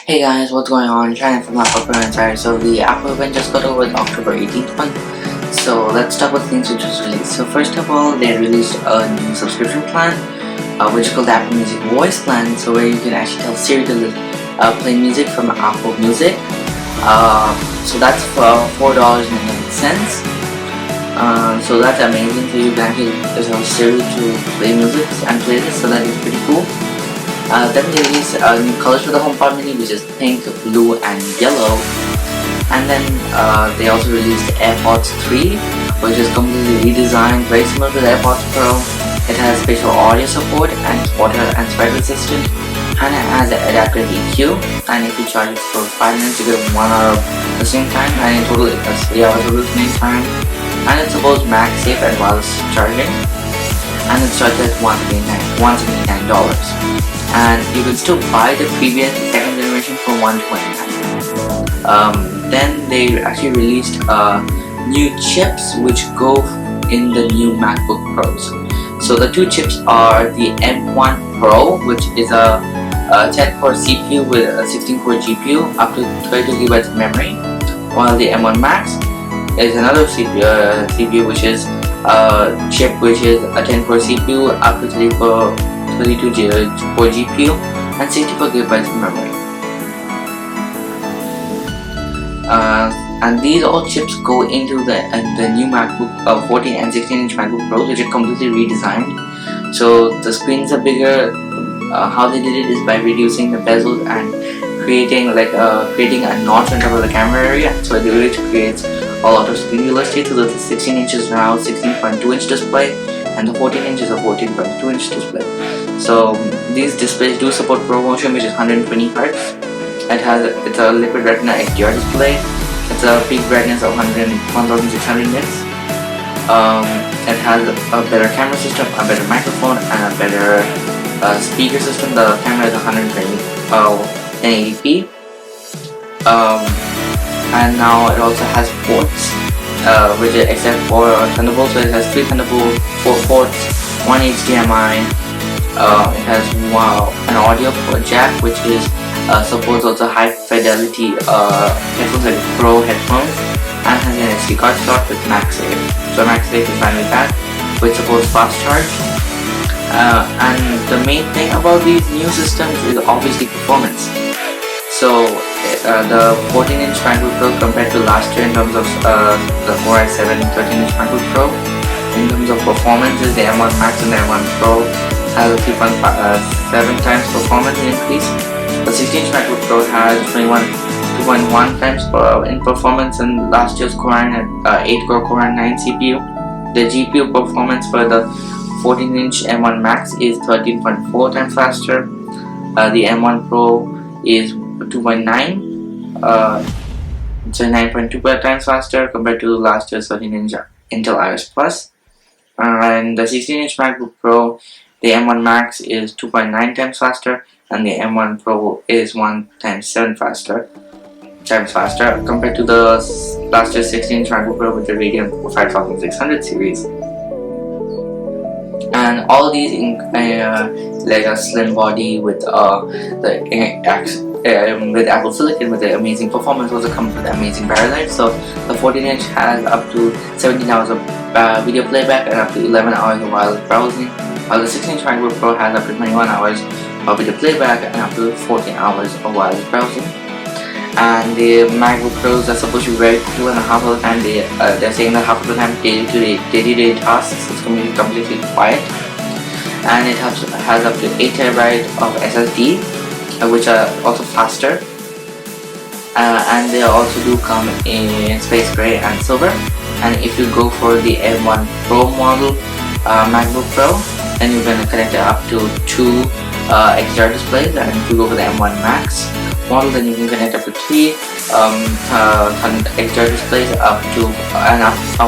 Hey guys, what's going on? China from Ocotber Inside. So the Apple event just got over the October 18th one. So let's talk about things which was released. So first of all, they released a new subscription plan, which is called the Apple Music Voice Plan. So where you can actually tell Siri to play music from Apple Music. So that's for $4.08. So that's amazing. So you can actually tell Siri to play music and playlists. So that is pretty cool. Then they released new colors for the HomePod Mini, which is pink, blue, and yellow. And then they also released Airpods 3, which is completely redesigned, very similar to the Airpods Pro. It has spatial audio support and water and spread resistant, and it has an adaptive EQ. And if you charge it for 5 minutes, you get 1 hour of listening time, and in total it has 3 hours of listening time. And it supports MagSafe and wireless charging. And it starts at $179. And you can still buy the previous second generation for $129. Then they actually released new chips which go in the new MacBook Pros. So the two chips are the M1 Pro, which is a 10-core CPU with a 16-core GPU up to 32 GB of memory, while the M1 Max is another CPU which is a chip which is a 10-core CPU up to 32 GB GPU and 64 GB of memory. And these all chips go into the new MacBook 14 and 16-inch MacBook Pros, which are completely redesigned. So the screens are bigger. How they did it is by reducing the bezels and creating a notch on top of the camera area. So it creates a lot of screen real estate. So the 16 inches now 16.2-inch display, and the 14 inch is a 14.2-inch display. So these displays do support ProMotion, which is 120 Hz. It's a liquid retina XDR display. It's a peak brightness of 1600 nits. It has a better camera system, a better microphone, and a better speaker system. The camera is 1080p. And now it also has ports, which is except for Thunderbolt. So it has 3 Thunderbolt, 4 ports, 1 HDMI. It has an audio jack, which is supports also high fidelity headphones like Pro headphones, and has an SD card slot with MagSafe. So MagSafe is fine with that, which supports fast charge. And the main thing about these new systems is obviously performance. So the 14-inch MacBook Pro compared to last year in terms of the Core i7 13-inch MacBook Pro, in terms of performance, is the M1 Max and the M1 Pro has a 3.7 times performance increase. The 16-inch MacBook Pro has 2.1 times in performance, and last year's Core i9 8-core Core i9 CPU. The GPU performance for the 14-inch M1 Max is 13.4 times faster. The M1 Pro is 2.9, so 9.2 times faster compared to last year's 13-inch Intel Iris Plus. And the 16-inch MacBook Pro, the M1 Max is 2.9 times faster, and the M1 Pro is 1.7 times faster compared to the last year's 16-inch MacBook Pro with the Radeon 5600 series. And all these like a slim body with with Apple Silicon with the amazing performance, also comes with amazing battery life. So the 14-inch has up to 17 hours of video playback and up to 11 hours of wireless browsing, while the 16-inch MacBook Pro has up to 21 hours of video playback and up to 14 hours of wireless browsing. And the MacBook Pros are supposed to be very cool, and half of the time they're saying that half of the time day-to-day tasks is completely quiet. And it has up to 8 TB of SSD, which are also faster. And they also do come in space gray and silver. And if you go for the M1 Pro model MacBook Pro, then you're going to connect it up to 2 XDR displays. And if you go for the M1 Max model, then you can connect up to 3 XDR displays up to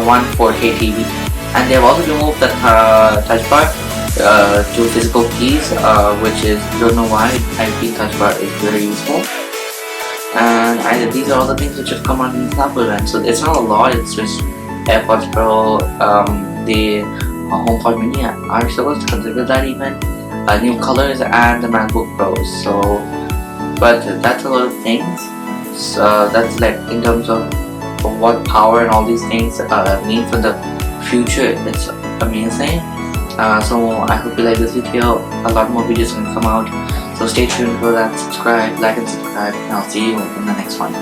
one 4K TV. And they have also removed the touch bar to physical keys, which is, don't know why. I think touch bar is very useful. And these are all the things which have come out in this Apple event. So it's not a lot, it's just Airpods Pro, the HomePod Mini are supposed to consider that even, new colors, and the MacBook Pros. So but that's a lot of things. So that's like in terms of what power and all these things mean for the future. It's amazing. So I hope you like this video. A lot more videos are gonna come out, so stay tuned for that. Subscribe, like and subscribe, and I'll see you in the next one.